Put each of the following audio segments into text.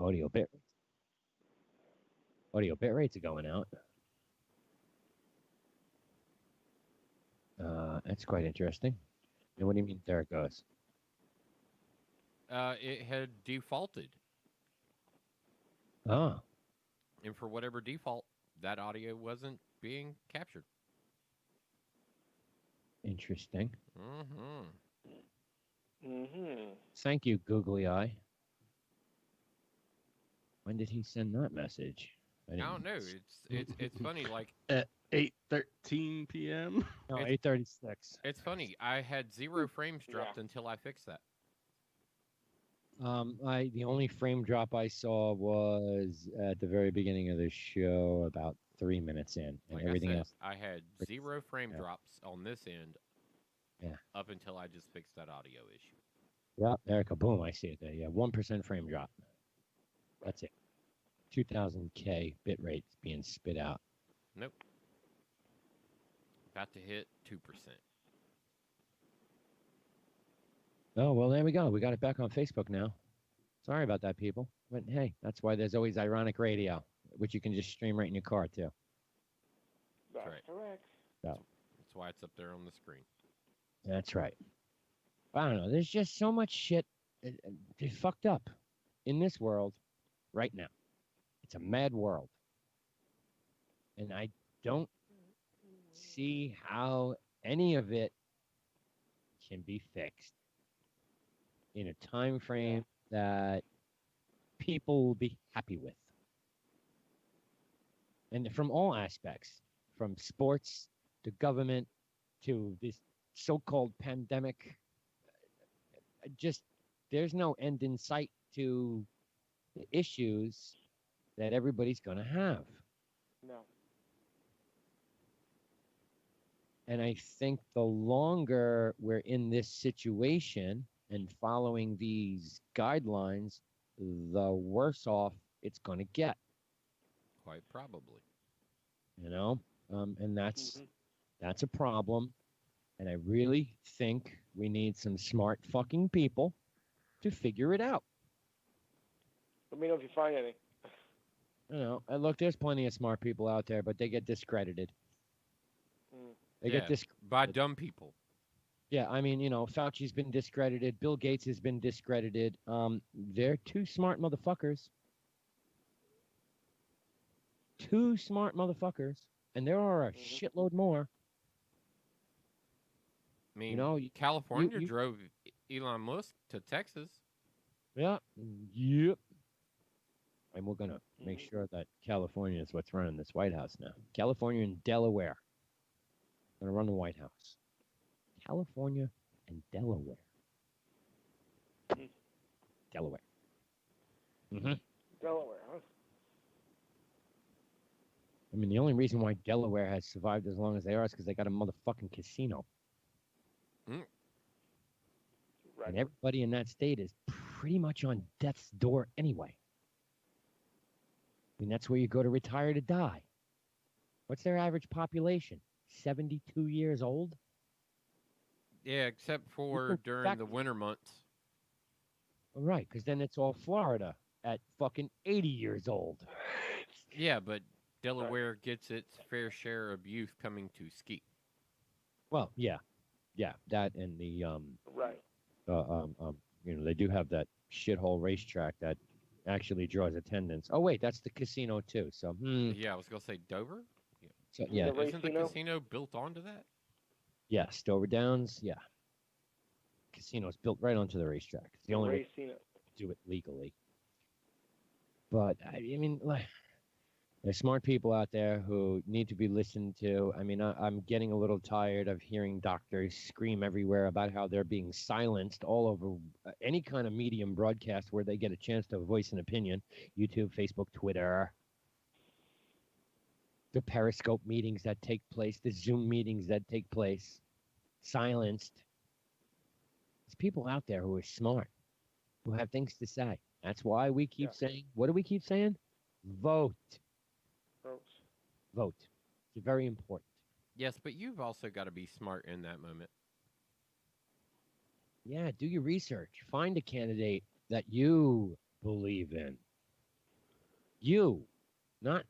audio bit rates are going out. That's quite interesting. And what do you mean there it goes? It had defaulted, Oh, and for whatever default, that audio wasn't being captured. interesting. Mm-hmm. Mm-hmm. Thank you, Googly Eye. When did he send that message? I don't know. It's funny. Like At 8:13 p.m. No, it's 8:36. it's funny. I had 0 frames dropped Yeah. until I fixed that. The only frame drop I saw was at the very beginning of the show, about 3 minutes in, and Like everything I said, else. I had 0 frame Yeah. drops on this end. Yeah. Up until I just fixed that audio issue. Yeah, Erica, boom, I see it there. Yeah, 1% frame drop. That's it. 2000K bit rates being spit out. Nope. About to hit 2%. Oh, well, there we go. We got it back on Facebook now. Sorry about that, people. But hey, that's why there's always Ironic Radio, which you can just stream right in your car, too. That's right. correct. So, That's why it's up there on the screen. that's right. I don't know. There's just so much shit fucked up in this world right now. It's a mad world. And I don't see how any of it can be fixed in a time frame that people will be happy with. And from all aspects, from sports to government to this so-called pandemic, just there's no end in sight to the issues that everybody's going to have. No. And I think the longer we're in this situation and following these guidelines, the worse off it's going to get. Quite probably. You know, and that's a problem. And I really think we need some smart fucking people to figure it out. Let me know if you find any. You know, and look, there's plenty of smart people out there, but they get discredited. They get by dumb people. Yeah, I mean, you know, Fauci's been discredited. Bill Gates has been discredited. They're two smart motherfuckers. Two smart motherfuckers. And there are a shitload more. I mean, You know, California drove Elon Musk to Texas. Yeah. Yep. And we're going to make sure that California is what's running this White House now. California and Delaware. Going to run the White House. California and Delaware. Delaware. Mm-hmm. Delaware, huh? I mean, the only reason why Delaware has survived as long as they are is because they got a motherfucking casino. Mm. Right. And everybody in that state is pretty much on death's door anyway. I mean, that's where you go to retire to die. What's their average population? 72 years old? Yeah, except for during the winter months. Right, because then it's all Florida at fucking 80 years old. Yeah, but Delaware gets its fair share of youth coming to ski. Well, yeah, that and the right. You know, they do have that shithole racetrack that actually draws attendance. Oh wait, that's the casino too. So yeah, I was gonna say Dover. Yeah, so, yeah. Isn't the casino built onto that? Yes, Dover Downs. Yeah, casino's built right onto the racetrack. It's the only way to do it legally. But I mean, like, there's smart people out there who need to be listened to. I mean, I'm getting a little tired of hearing doctors scream everywhere about how they're being silenced all over any kind of medium broadcast where they get a chance to voice an opinion. YouTube, Facebook, Twitter. The Periscope meetings that take place, the Zoom meetings that take place. Silenced. There's people out there who are smart, who have things to say. That's why we keep saying, what do we keep saying? Vote. Vote. It's very important. Yes, but you've also got to be smart in that moment. Yeah, do your research. Find a candidate that you believe in. You, not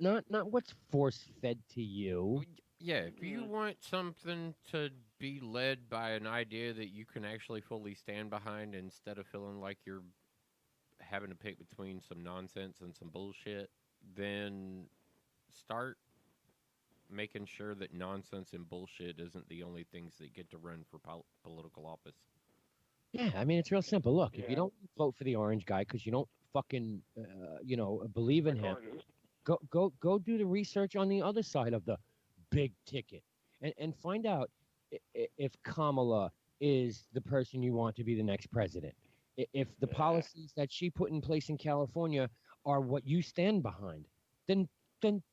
what's force fed to you. Yeah, if you want something to be led by an idea that you can actually fully stand behind instead of feeling like you're having to pick between some nonsense and some bullshit, then start making sure that nonsense and bullshit isn't the only things that get to run for political office. Yeah, I mean it's real simple. Look, if you don't vote for the orange guy because you don't fucking believe in him, go do the research on the other side of the big ticket and find out if Kamala is the person you want to be the next president. If the policies that she put in place in California are what you stand behind, then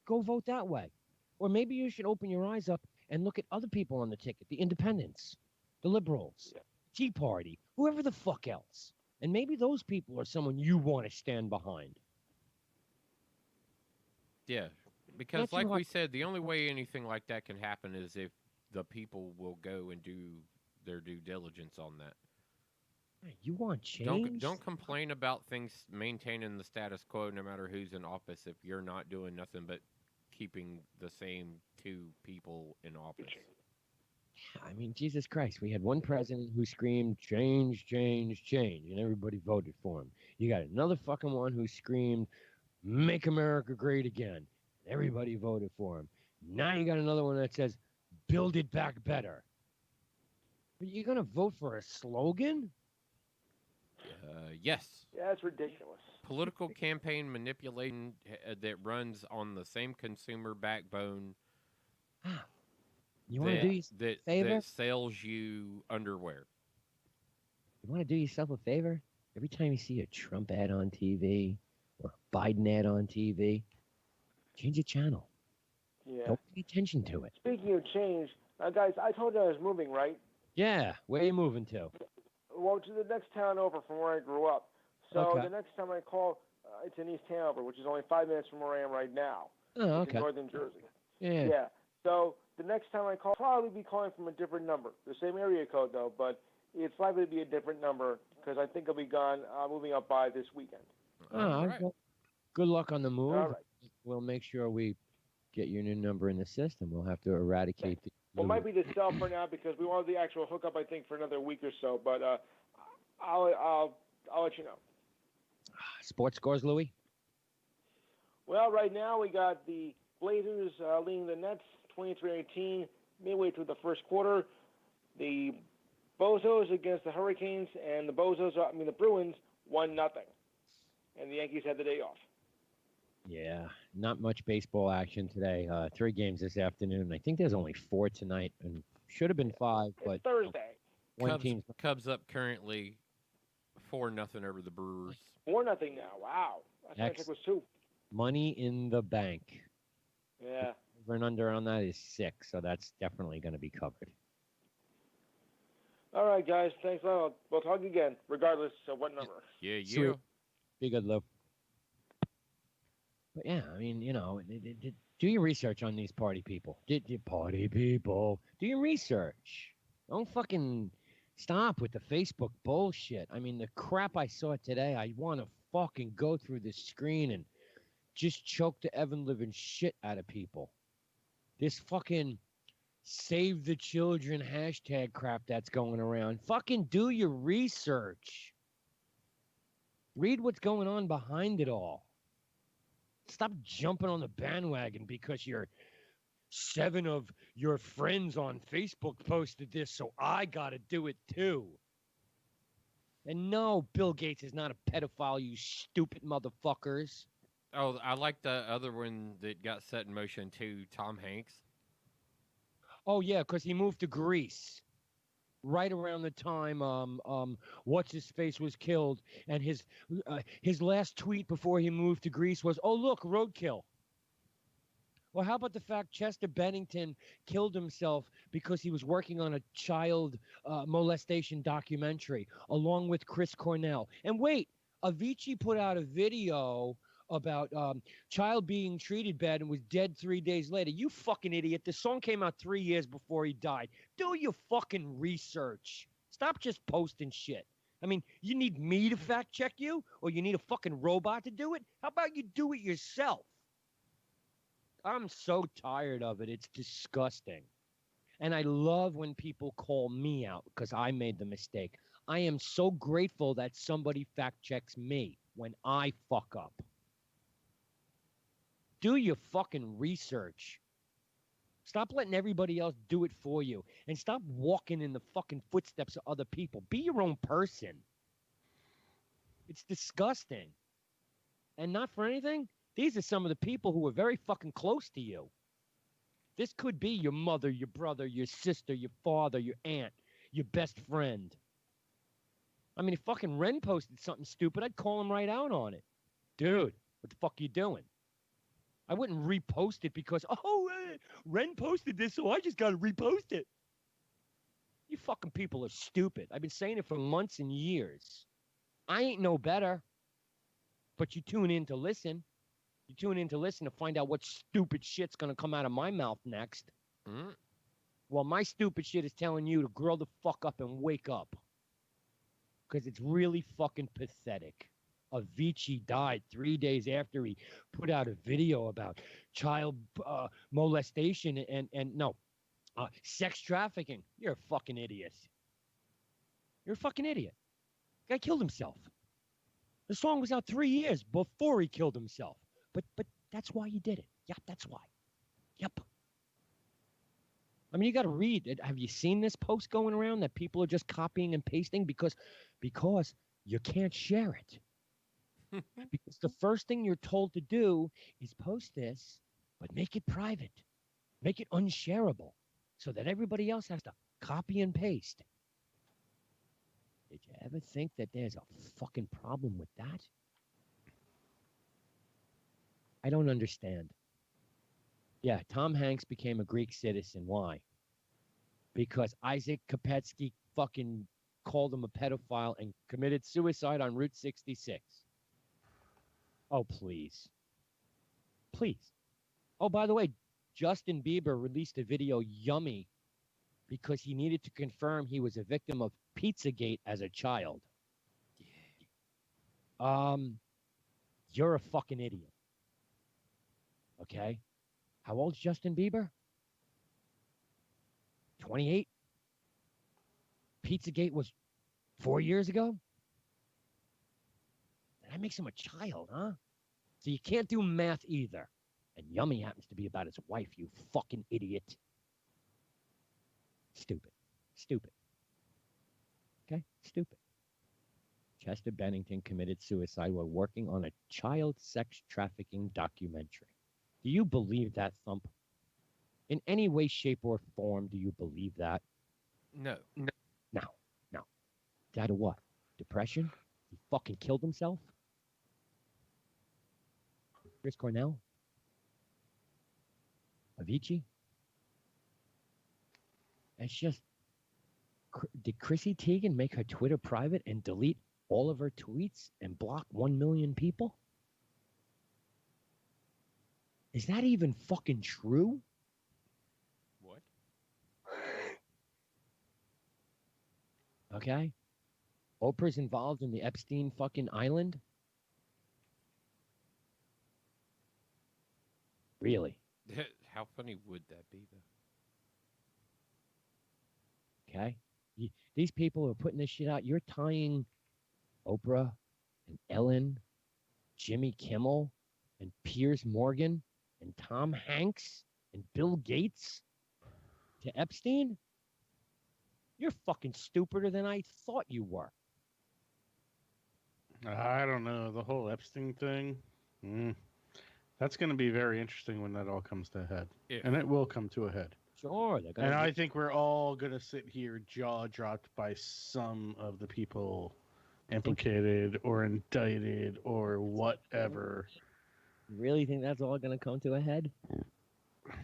go vote that way. Or maybe you should open your eyes up and look at other people on the ticket, the independents, the liberals, Tea Party, whoever the fuck else. And maybe those people are someone you want to stand behind. Yeah, because like we said, the only way anything like that can happen is if the people will go and do their due diligence on that. You want change? Don't complain about things maintaining the status quo no matter who's in office if you're not doing nothing but keeping the same two people in office. I mean, Jesus Christ, we had one president who screamed, change, change, change, and everybody voted for him. You got another fucking one who screamed, make America great again, and everybody voted for him. Now you got another one that says, build it back better. But you're going to vote for a slogan? Yes. Yeah, that's ridiculous. Political campaign manipulation that runs on the same consumer backbone you want to do yourself a favor? That sells you underwear. You want to do yourself a favor? Every time you see a Trump ad on TV or a Biden ad on TV, change the channel. Yeah. Don't pay attention to it. Speaking of change, guys, I told you I was moving, right? Yeah. Where are you moving to? Well, to the next town over from where I grew up. So the next time I call, it's in East Hanover, which is only 5 minutes from where I am right now. Oh, okay. In northern Jersey. Yeah. Yeah. So the next time I call, I'll probably be calling from a different number. The same area code, though, but it's likely to be a different number because I think I'll be gone, moving up by this weekend. All right. Well, good luck on the move. All right. We'll make sure we get your new number in the system. We'll have to eradicate the... Well, it might be the cell for now because we want the actual hookup, I think, for another week or so. But I'll let you know. Sports scores, Louis? Well, right now we got the Blazers leading the Nets 23-18 midway through the first quarter. The Bozos against the Hurricanes, and the Bruins 1-0. And the Yankees had the day off. Yeah, not much baseball action today. 3 games this afternoon. I think there's only 4 tonight, and should have been 5, but it's Thursday. Cubs up currently 4-0 over the Brewers. 4-0 now. Wow, I think it was 2. Money in the bank. Yeah. Over and under on that is 6, so that's definitely going to be covered. All right, guys. Thanks a lot. We'll talk again, regardless of what number. Yeah, you. Sweet. Be good, Lou. But yeah, I mean, do your research on these party people. Party people. Do your research. Don't fucking stop with the Facebook bullshit. I mean, the crap I saw today, I want to fucking go through this screen and just choke the ever living shit out of people. This fucking save the children hashtag crap that's going around. Fucking do your research. Read what's going on behind it all. Stop jumping on the bandwagon because 7 of your friends on Facebook posted this, so I got to do it too. And no, Bill Gates is not a pedophile, you stupid motherfuckers. Oh, I like the other one that got set in motion too, Tom Hanks. Oh, yeah, because he moved to Greece right around the time what's-his-face was killed, and his last tweet before he moved to Greece was, oh, look, roadkill. Well, how about the fact Chester Bennington killed himself because he was working on a child molestation documentary along with Chris Cornell? And wait, Avicii put out a video about child being treated bad and was dead 3 days later. You fucking idiot. The song came out 3 years before he died. Do your fucking research. Stop just posting shit. I mean, you need me to fact check you, or you need a fucking robot to do it? How about you do it yourself? I'm so tired of it. It's disgusting. And I love when people call me out because I made the mistake. I am so grateful that somebody fact checks me when I fuck up. Do your fucking research. Stop letting everybody else do it for you. And stop walking in the fucking footsteps of other people. Be your own person. It's disgusting. And not for anything, these are some of the people who are very fucking close to you. This could be your mother, your brother, your sister, your father, your aunt, your best friend. I mean, if fucking Ren posted something stupid, I'd call him right out on it. Dude, what the fuck are you doing? I wouldn't repost it because, Ren posted this, so I just got to repost it. You fucking people are stupid. I've been saying it for months and years. I ain't no better. But you tune in to listen. You tune in to listen to find out what stupid shit's going to come out of my mouth next. Mm. Well, my stupid shit is telling you to grow the fuck up and wake up. Because it's really fucking pathetic. Avicii died 3 days after he put out a video about child molestation and sex trafficking. You're a fucking idiot. You're a fucking idiot. Guy killed himself. The song was out 3 years before he killed himself. But that's why he did it. Yep, that's why. Yep. I mean, you got to read it. Have you seen this post going around that people are just copying and pasting because you can't share it? Because the first thing you're told to do is post this, but make it private. Make it unshareable so that everybody else has to copy and paste. Did you ever think that there's a fucking problem with that? I don't understand. Yeah, Tom Hanks became a Greek citizen. Why? Because Isaac Kopetsky fucking called him a pedophile and committed suicide on Route 66. Oh, please. Please. Oh, by the way, Justin Bieber released a video, Yummy, because he needed to confirm he was a victim of Pizzagate as a child. Yeah. You're a fucking idiot. Okay? How old's Justin Bieber? 28? Pizzagate was 4 years ago? That makes him a child, huh? So you can't do math either. And Yummy happens to be about his wife, you fucking idiot. Stupid. Stupid. Okay? Stupid. Chester Bennington committed suicide while working on a child sex trafficking documentary. Do you believe that, Thump? In any way, shape, or form, do you believe that? No. No. Dad of what? Depression? He fucking killed himself? Chris Cornell? Avicii? It's just... Did Chrissy Teigen make her Twitter private and delete all of her tweets and block 1 million people? Is that even fucking true? What? Okay. Oprah's involved in the Epstein fucking island? Really? How funny would that be, though? Okay. These people who are putting this shit out, you're tying Oprah and Ellen, Jimmy Kimmel, and Piers Morgan, and Tom Hanks, and Bill Gates to Epstein? You're fucking stupider than I thought you were. I don't know. The whole Epstein thing, that's going to be very interesting when that all comes to a head. Yeah. And it will come to a head. Sure. And I think we're all going to sit here jaw-dropped by some of the people implicated or indicted or whatever. You really think that's all going to come to a head?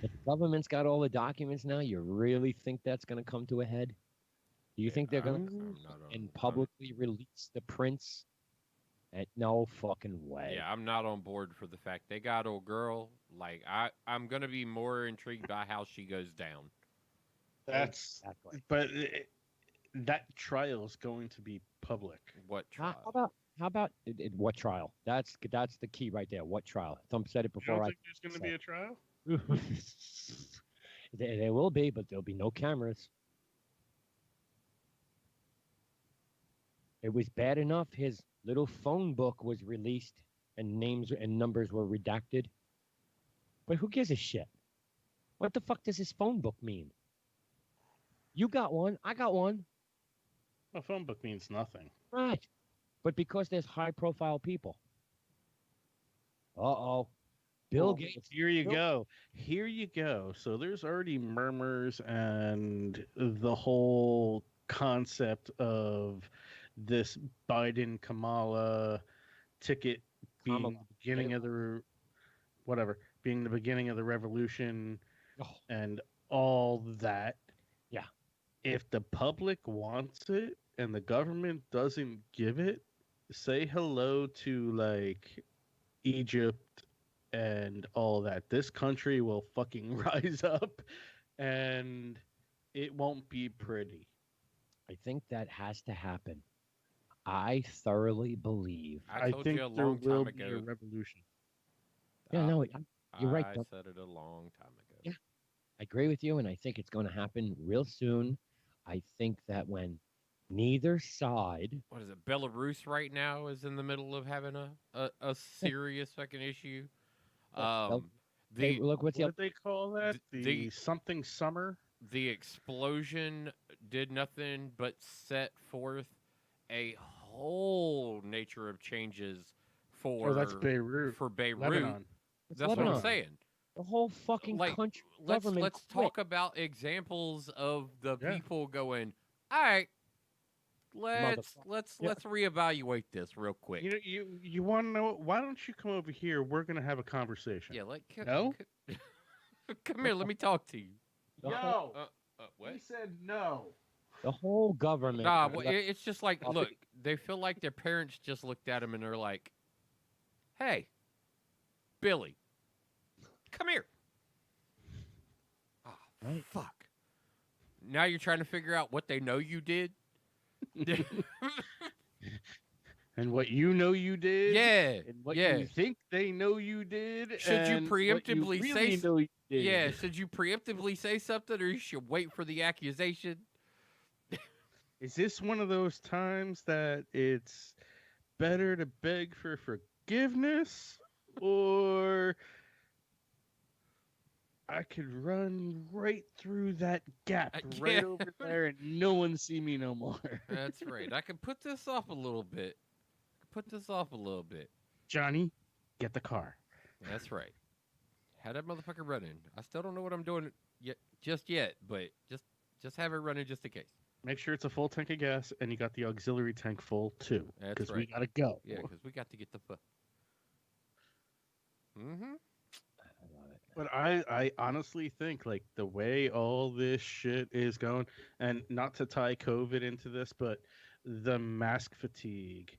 The government's got all the documents now. You really think that's going to come to a head? Do you think they're going to publicly release the prints? No fucking way. Yeah, I'm not on board for the fact they got old girl. Like, I'm going to be more intrigued by how she goes down. That's exactly. But that trial is going to be public. What How trial? about what trial? That's the key right there. What trial? Thump said it You don't before. think there's going to be a trial? There will be, but there'll be no cameras. It was bad enough his little phone book was released and names and numbers were redacted. But who gives a shit? What the fuck does his phone book mean? You got one. I got one. A phone book means nothing. Right. But because there's high-profile people. Uh-oh. Bill Gates. Here you go. Here you go. So there's already murmurs and the whole concept of this Biden Kamala ticket being the beginning of the being the beginning of the revolution and all that. Yeah. If the public wants it and the government doesn't give it, say hello to like Egypt and all that. This country will fucking rise up and it won't be pretty. I think that has to happen. I thoroughly believe. I told you a long there will time be a ago. revolution. Yeah, no, you're right. I Though. said it a long time ago. Yeah. I agree with you, and I think it's going to happen real soon. I think that when neither side. What is it? Belarus right now is in the middle of having a serious fucking issue. Look, what did they call that? The something summer? The explosion did nothing but set forth a whole nature of changes for that's Beirut. For Beirut. Lebanon. That's Lebanon. what I'm saying. The whole fucking country. Let's talk about examples of the people going, all right, let's reevaluate this real quick. You want to know? Why don't you come over here? We're gonna have a conversation. Yeah, no. Come here. Let me talk to you. No. What? He said no. The whole government. Nah, well, it's just like, look, they feel like their parents just looked at them and they're like, hey, Billy, come here. Oh, right. Fuck. Now you're trying to figure out what they know you did? And what you know you did? Yeah. And what you think they know you did? Should you preemptively say something? Yeah, should you preemptively say something or you should wait for the accusation? Is this one of those times that it's better to beg for forgiveness, or I could run right through that gap right over there and no one see me no more? That's right. I can put this off a little bit. Johnny, get the car. That's right. Have that motherfucker running. I still don't know what I'm doing just yet, but just have it running just in case. Make sure it's a full tank of gas and you got the auxiliary tank full too. That's right. We gotta go. Yeah, because we got to get the Mm-hmm. I love it. But I honestly think like the way all this shit is going, and not to tie COVID into this, but the mask fatigue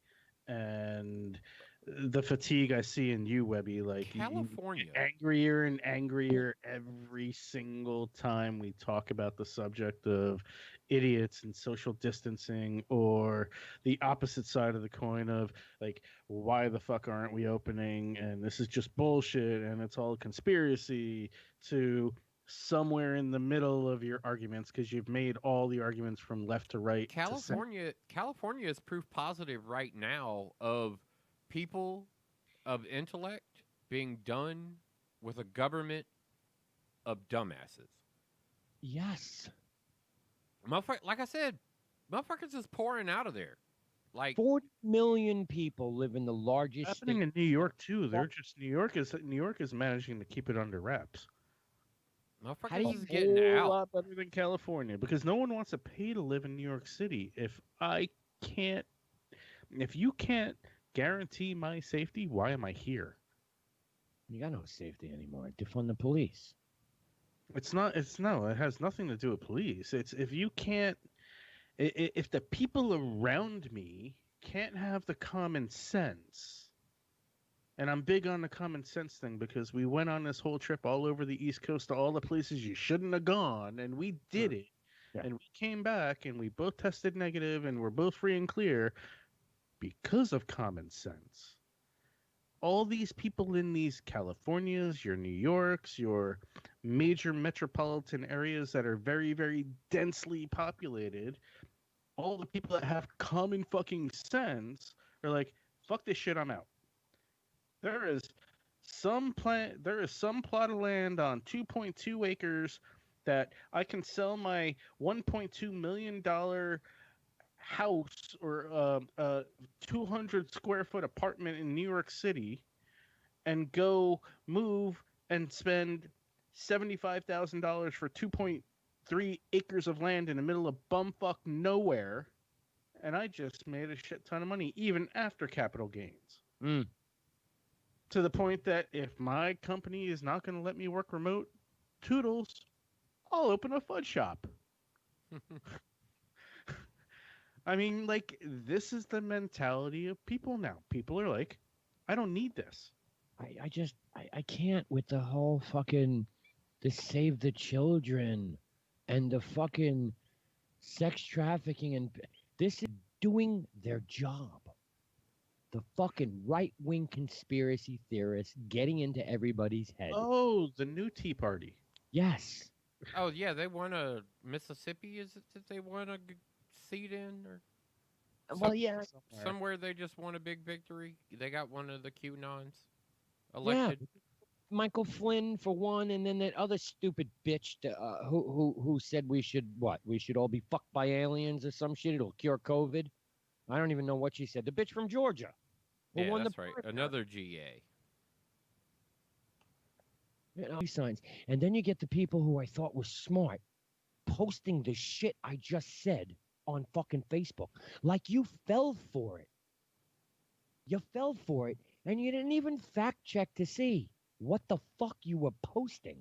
and the fatigue I see in you, Webby, like California, angrier and angrier every single time we talk about the subject of idiots and social distancing, or the opposite side of the coin of like, why the fuck aren't we opening? And this is just bullshit and it's all a conspiracy, to somewhere in the middle of your arguments, because you've made all the arguments from left to right. California is proof positive right now of people of intellect being done with a government of dumbasses. Yes. Like I said, motherfuckers is pouring out of there. Like 40 million people live in the largest happening in New York too. They're just New York is managing to keep it under wraps. Motherfuckers is getting out. A lot better than California, because no one wants to pay to live in New York City. If you can't guarantee my safety, why am I here? You got no safety anymore. Defund the police. It has nothing to do with police. It's if the people around me can't have the common sense. And I'm big on the common sense thing, because we went on this whole trip all over the East Coast to all the places you shouldn't have gone, and we did it. Yeah. And we came back and we both tested negative and we're both free and clear because of common sense. All these people in these Californias, your New Yorks, your major metropolitan areas that are very, very densely populated, all the people that have common fucking sense are like, fuck this shit, I'm out. There is some plot of land on 2.2 acres that I can sell my $1.2 million house or 200 square foot apartment in New York City and go move and spend $75,000 for 2.3 acres of land in the middle of bumfuck nowhere, and I just made a shit ton of money even after capital gains. To the point that if my company is not going to let me work remote, toodles, I'll open a fudge shop. I mean, like, this is the mentality of people now. People are like, I don't need this. I can't with the whole fucking the save the children and the fucking sex trafficking, and this is doing their job. The fucking right-wing conspiracy theorists getting into everybody's head. Oh, the new Tea Party. Yes. Oh yeah, they won a Mississippi. Is it that they won a seat in, or Well, yeah. somewhere they just won a big victory? They got one of the QAnons elected. Yeah. Michael Flynn for one, and then that other stupid bitch who said we should all be fucked by aliens or some shit. It'll cure COVID. I don't even know what she said. The bitch from Georgia. Yeah, that's right. Another GA. You know, signs. And then you get the people who I thought were smart posting the shit I just said on fucking Facebook. Like you fell for it. You fell for it, and you didn't even fact check to see what the fuck you were posting.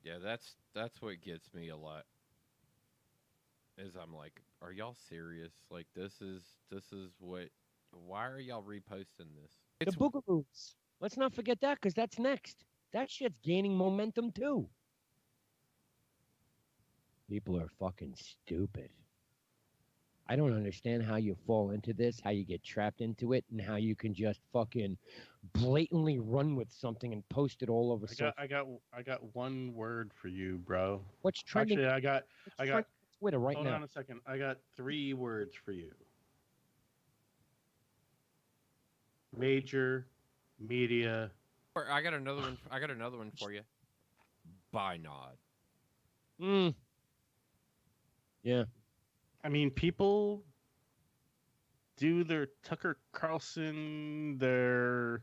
Yeah, that's what gets me a lot. Is I'm like, are y'all serious? Like this is what? Why are y'all reposting this? The Boogaroos. Let's not forget that, because that's next. That shit's gaining momentum too. People are fucking stupid. I don't understand how you fall into this, how you get trapped into it, and how you can just fucking blatantly run with something and post it all over. I got one word for you, bro. What's trending? Actually, I got Twitter right now. Hold on a second. I got 3 words for you. Major media. I got another one. I got another one for you. Binod. Yeah. I mean, people do their Tucker Carlson, their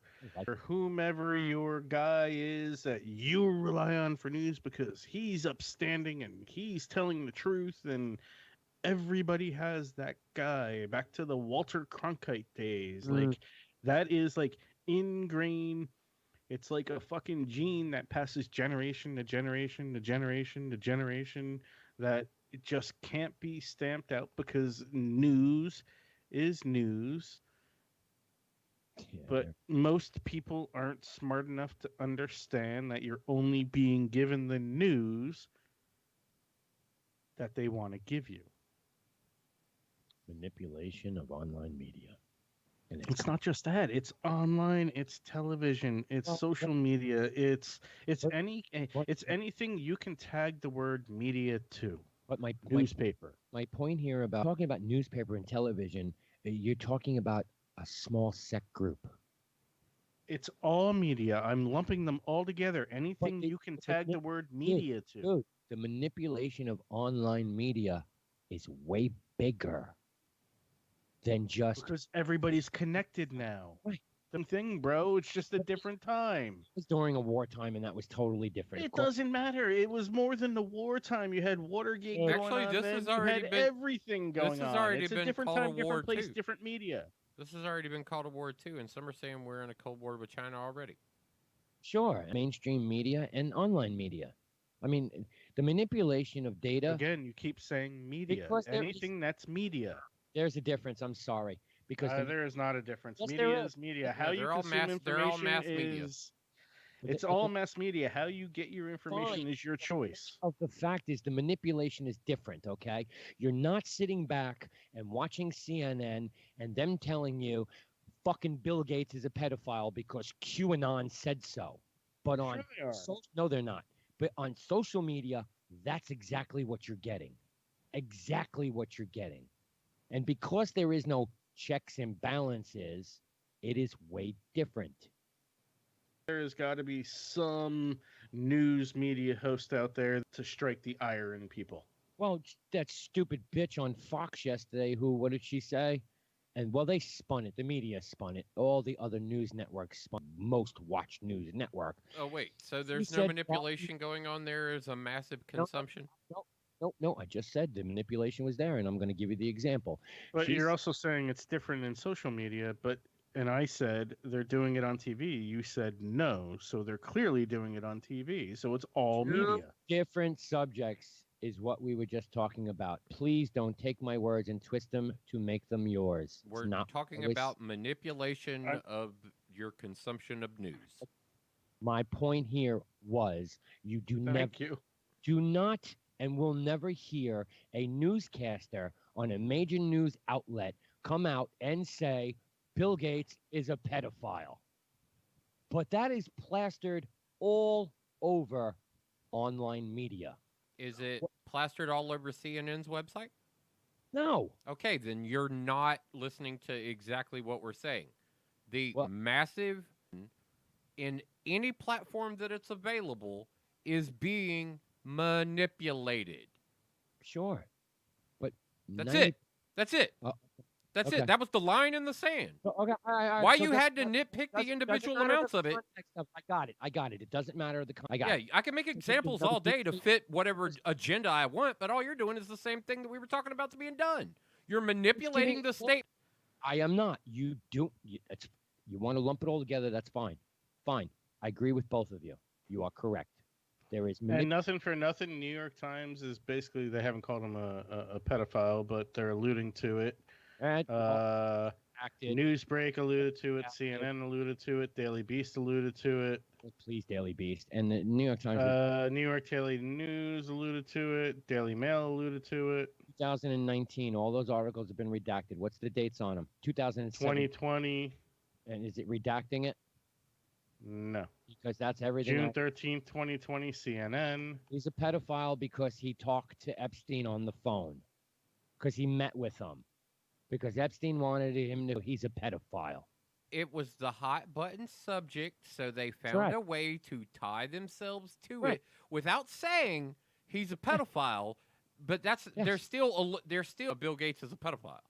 whomever your guy is that you rely on for news because he's upstanding and he's telling the truth, and everybody has that guy. Back to the Walter Cronkite days. Like, that is like ingrained. It's like a fucking gene that passes generation to generation to generation to generation, that it just can't be stamped out because news is news. Yeah. But most people aren't smart enough to understand that you're only being given the news that they want to give you. Manipulation of online media. And it's not just that. It's online. It's television. It's social media. It's anything you can tag the word media to. But my newspaper. My point here about talking about newspaper and television, you're talking about a small sect group. It's all media. I'm lumping them all together. Anything you can tag the word media to. Dude, the manipulation of online media is way bigger than just because everybody's connected now. Right. The thing, bro. It's just a different time. It was during a wartime, and that was totally different. It doesn't matter. It was more than the wartime. You had Watergate going on. Actually, this has already been everything going on. This has already it's been a different called time, a war different place, too. Different media. This has already been called a war too, and some are saying we're in a cold war with China already. Sure, mainstream media and online media. I mean, the manipulation of data. Again, you keep saying media. Anything that's media. There's a difference. I'm sorry. Because there is not a difference. Yes, media is media. How you consume information It's all mass media. How you get your information is your choice. The fact is the manipulation is different, okay? You're not sitting back and watching CNN and them telling you fucking Bill Gates is a pedophile because QAnon said so. But on no, they're not. But on social media, that's exactly what you're getting. Exactly what you're getting. And because there is no checks and balances, it is way different. There's got to be some news media host out there to strike the ire in people. Well, that stupid bitch on Fox yesterday, what did she say? And, well, they spun it. The media spun it. All the other news networks spun most watched news network. Oh, wait. So there's no manipulation going on there? There's a massive consumption? No. I just said the manipulation was there, and I'm going to give you the example. But you're also saying it's different in social media, and I said they're doing it on TV. You said no. So they're clearly doing it on TV. So it's all media. Different subjects is what we were just talking about. Please don't take my words and twist them to make them yours. We're not talking about manipulation of your consumption of news. My point here was you do not and will never hear a newscaster on a major news outlet come out and say Bill Gates is a pedophile. But that is plastered all over online media. Is it plastered all over CNN's website? No. Okay, then you're not listening to exactly what we're saying. The massive, in any platform that it's available, is being manipulated. Sure. But that's it. That's it. That's it. That was the line in the sand. Okay. Why you had to nitpick the individual amounts of it? I got it. It doesn't matter I can make examples all day to fit whatever agenda I want, but all you're doing is the same thing that we were talking about to being done. You're manipulating the state. I am not. You want to lump it all together, that's fine. Fine. I agree with both of you. You are correct. There is and nothing for nothing. New York Times is basically, they haven't called him a pedophile, but they're alluding to it. Newsbreak alluded to it. CNN alluded to it. Daily Beast alluded to it. Please, Daily Beast. And the New York Times. New York Daily News alluded to it. Daily Mail alluded to it. 2019. All those articles have been redacted. What's the dates on them? 2020. And is it redacting it? No. Because that's everything. June 13th, 2020, CNN. He's a pedophile because he talked to Epstein on the phone. Because he met with him. Because Epstein wanted him to. He's a pedophile. It was the hot button subject, so they found a way to tie themselves to it without saying he's a pedophile. But there's still Bill Gates is a pedophile.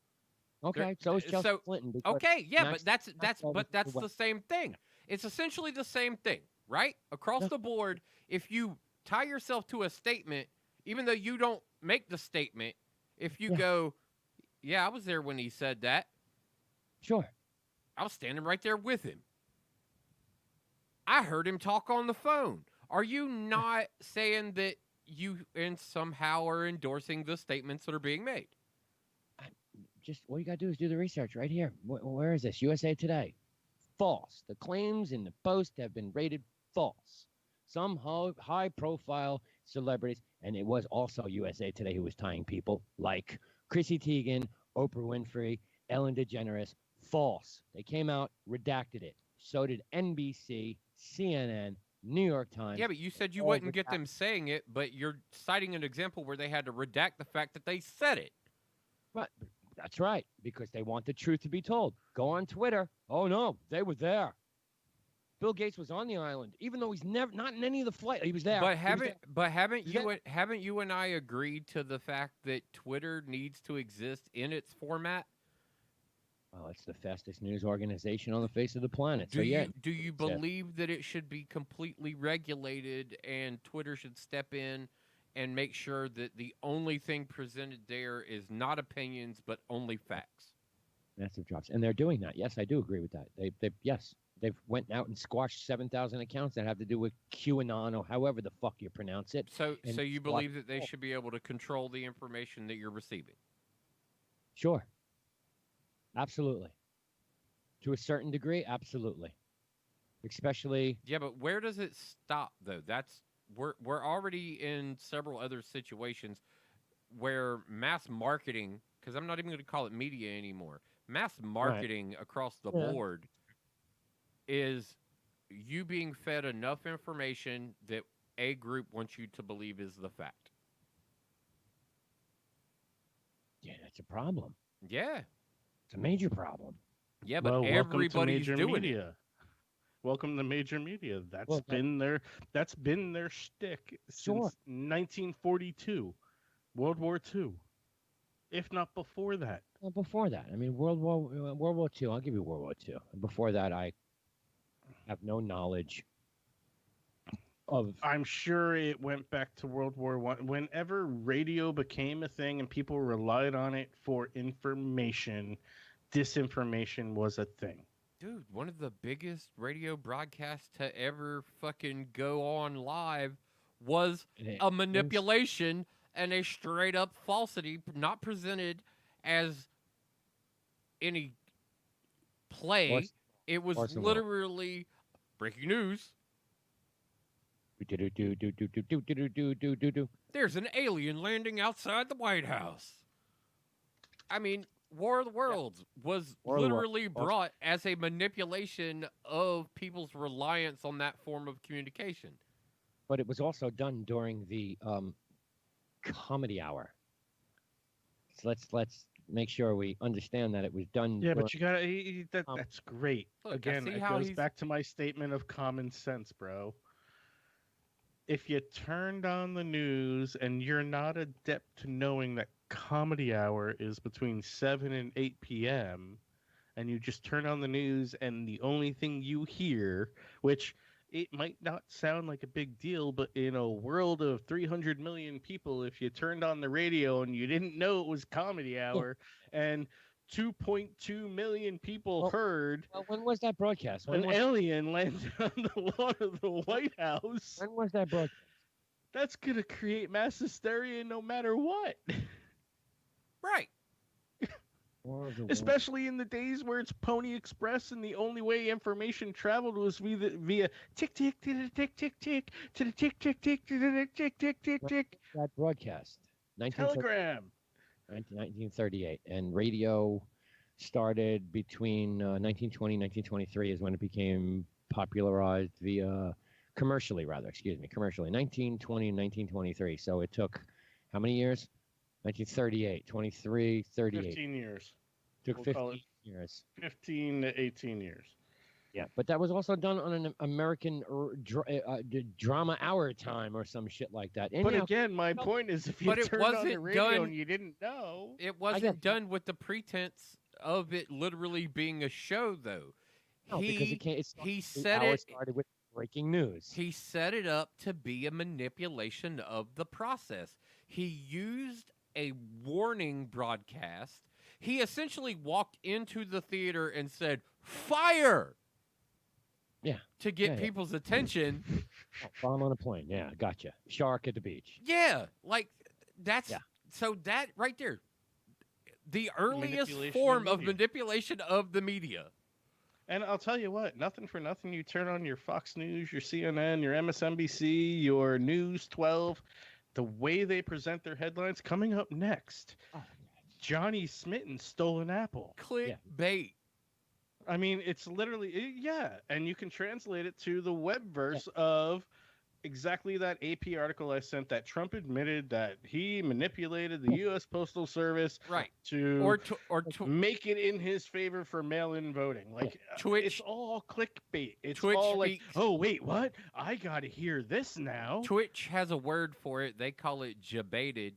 Okay, so is Chelsea Clinton. Okay, yeah, but that's the same thing. It's essentially the same thing, right? Across the board, if you tie yourself to a statement, even though you don't make the statement, if you go, yeah, I was there when he said that. Sure. I was standing right there with him. I heard him talk on the phone. Are you not saying that you somehow are endorsing the statements that are being made? Just all you got to do is do the research right here. Where is this? USA Today. False. The claims in the Post have been rated false. Some high-profile celebrities, and it was also USA Today who was tying people like Chrissy Teigen, Oprah Winfrey, Ellen DeGeneres. False. They came out, redacted it. So did NBC, CNN, New York Times. Yeah, but you said you wouldn't get them saying it, but you're citing an example where they had to redact the fact that they said it. But that's right, because they want the truth to be told. Go on Twitter. Oh, no, they were there. Bill Gates was on the island, even though he's not in any of the flight. He was there. But haven't you and I agreed to the fact that Twitter needs to exist in its format? Well, it's the fastest news organization on the face of the planet. Do you believe that it should be completely regulated and Twitter should step in and make sure that the only thing presented there is not opinions but only facts? Massive drops, and they're doing that. Yes, I do agree with that. They've went out and squashed 7,000 accounts that have to do with QAnon or however the fuck you pronounce it. So you believe that they should be able to control the information that you're receiving? Sure. Absolutely. To a certain degree, absolutely. especially. Yeah, but where does it stop though? We're already in several other situations where mass marketing, because I'm not even going to call it media anymore. Mass marketing across the board is you being fed enough information that a group wants you to believe is the fact. Yeah, that's a problem. Yeah. It's a major problem. Yeah, but Well, everybody's doing media. it. Welcome to major media. That's been their shtick since 1942, World War II, if not before that. Well, before that, I mean, World War II. I'll give you World War II. Before that, I have no knowledge of. I'm sure it went back to World War I. Whenever radio became a thing and people relied on it for information, disinformation was a thing. Dude, one of the biggest radio broadcasts to ever fucking go on live was a manipulation and a straight up falsity, not presented as any play. It was literally breaking news. There's an alien landing outside the White House. I mean, War of the Worlds was literally brought as a manipulation of people's reliance on that form of communication. But it was also done during the comedy hour. So let's make sure we understand that it was done. Yeah, but you gotta. That's great. Look, again, it goes back to my statement of common sense, bro. If you turned on the news and you're not adept to knowing that comedy hour is between 7 and 8 p.m., and you just turn on the news and the only thing you hear, which it might not sound like a big deal, but in a world of 300 million people, if you turned on the radio and you didn't know it was comedy hour and 2.2 million people heard. Well, when was that broadcast? An alien landed on the lawn of the White House. When was that broadcast? That's going to create mass hysteria no matter what. Right. Especially in the days where it's Pony Express and the only way information traveled was via tick, tick, tick, tick, tick, tick, to the tick, tick, tick, to the tick, tick, tick, tick. That broadcast. Telegram. 1938, and radio started between 1920 and 1923 is when it became popularized via commercially 1920 and 1923. So it took how many years? 1938, 23, 38. 15 years. Took 15 years. 15 to 18 years. Yeah, but that was also done on an American drama hour time or some shit like that. And but again, my point is, if you turned on the radio and you didn't know, it wasn't done with the pretense of it literally being a show, though. No, because it can't. He said it started with breaking news. He set it up to be a manipulation of the process. He used a warning broadcast. He essentially walked into the theater and said, "Fire!" Yeah. To get people's attention. Bomb on a plane. Yeah, gotcha. Shark at the beach. Yeah, like that's so that right there. The earliest form of manipulation of the media. And I'll tell you what, nothing for nothing, you turn on your Fox News, your CNN, your MSNBC, your News 12, the way they present their headlines. Coming up next, Johnny Smitten stole an apple. Clickbait. I mean, it's literally, and you can translate it to the web verse of exactly that AP article I sent, that Trump admitted that he manipulated the U.S. Postal Service to make it in his favor for mail-in voting. Like, it's all clickbait. It's all like, oh, wait, what? I got to hear this now. Twitch has a word for it. They call it jebaited.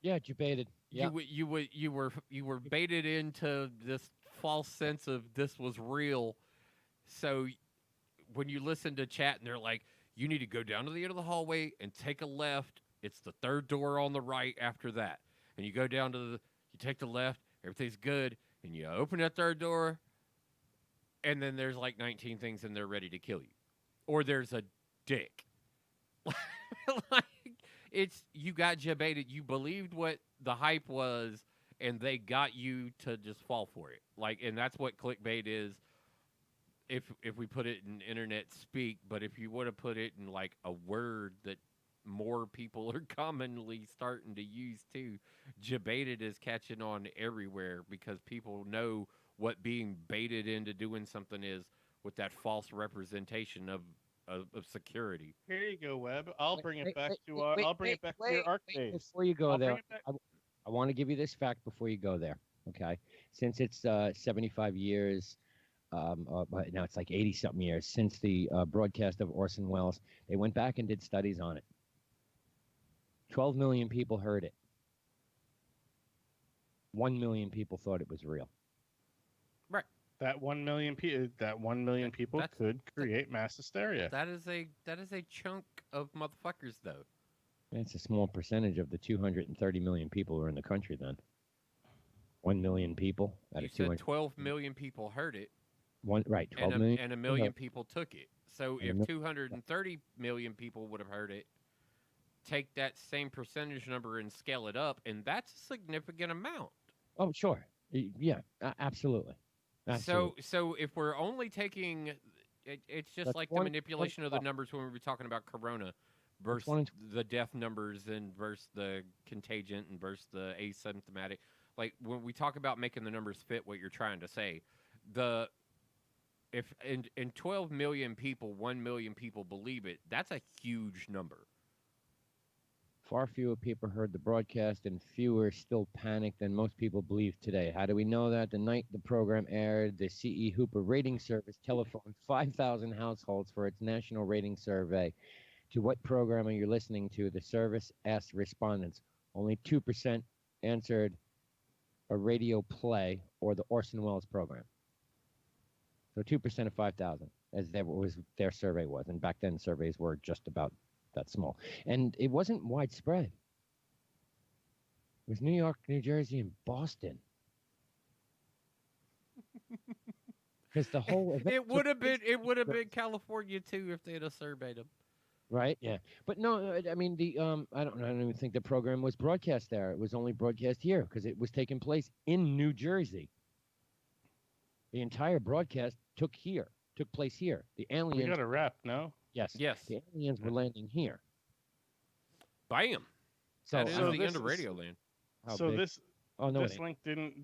Yeah, jebaited. Yeah. You were baited into this false sense of this was real. So when you listen to chat and they're like, you need to go down to the end of the hallway and take a left. It's the third door on the right after that. And you go down to you take the left, everything's good, and you open that third door, and then there's like 19 things in there ready to kill you. Or there's a dick. Like, you got jebaited. You believed what the hype was, and they got you to just fall for it. Like, and that's what clickbait is. if we put it in internet speak, but if you would have put it in like a word that more people are commonly starting to use too, jebaited is catching on everywhere because people know what being baited into doing something is with that false representation of security. Here you go, Webb. I'll bring it back to your arcade. Before you go there, I want to give you this fact before you go there. Okay, since it's 75 years, now it's like 80-something years since the broadcast of Orson Welles, they went back and did studies on it. 12 million people heard it. 1 million people thought it was real. Right. That 1 million people could create mass hysteria. That is a chunk of motherfuckers, though. It's a small percentage of the 230 million people who are in the country. Then 1 million people out you of 200. 12 million people heard it. 12 million, and a million people took it. So if 230 million people would have heard it, take that same percentage number and scale it up, and that's a significant amount. Oh, sure. Yeah, absolutely. So if we're only taking, it's just That's like one- the manipulation of the numbers when we were talking about Corona versus the death numbers and versus the contagion and versus the asymptomatic. Like when we talk about making the numbers fit what you're trying to say, if in 12 million people, 1 million people believe it, that's a huge number. Far fewer people heard the broadcast and fewer still panicked than most people believe today. How do we know that? The night the program aired, the C.E. Hooper Rating Service telephoned 5,000 households for its national rating survey. To what program are you listening to? The service asked respondents. Only 2% answered a radio play or the Orson Welles program. So 2% of 5,000, as their survey was. And back then, surveys were just about that small. And it wasn't widespread. It was New York, New Jersey, and Boston. Because the whole event it would have been California too if they'd have surveyed them. Right? Yeah. But no, I mean I don't even think the program was broadcast there. It was only broadcast here because it was taking place in New Jersey. The entire broadcast took place here. The aliens. We got a wrap, no? Yes. The aliens were landing here. Bam. So, that is the end of Radioland.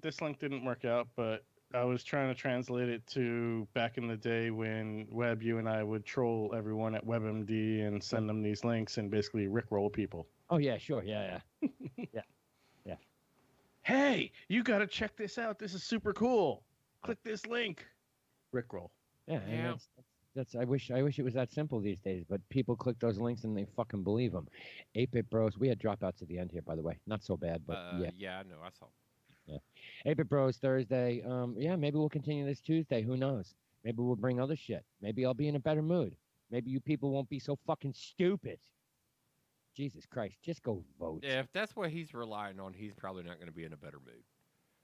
This link didn't work out, but I was trying to translate it to back in the day when Webb, you and I would troll everyone at WebMD and send them these links and basically rickroll people. Oh yeah, sure, yeah. Yeah. Hey, you got to check this out. This is super cool. Click this link. Rickroll. Yeah. That's I wish it was that simple these days, but people click those links and they fucking believe them. 8-Bit Bros. We had dropouts at the end here, by the way. Not so bad, but yeah. Yeah, I know. I saw. Yeah. 8-Bit Bros Thursday. Maybe we'll continue this Tuesday. Who knows? Maybe we'll bring other shit. Maybe I'll be in a better mood. Maybe you people won't be so fucking stupid. Jesus Christ, just go vote. Yeah, if that's what he's relying on, he's probably not going to be in a better mood.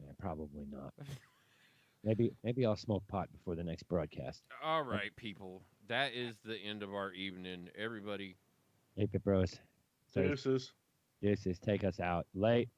Yeah, probably not. Maybe I'll smoke pot before the next broadcast. All right, people. That is the end of our evening. Everybody. 8-Bit Bros. Deuces. Take us out. Late.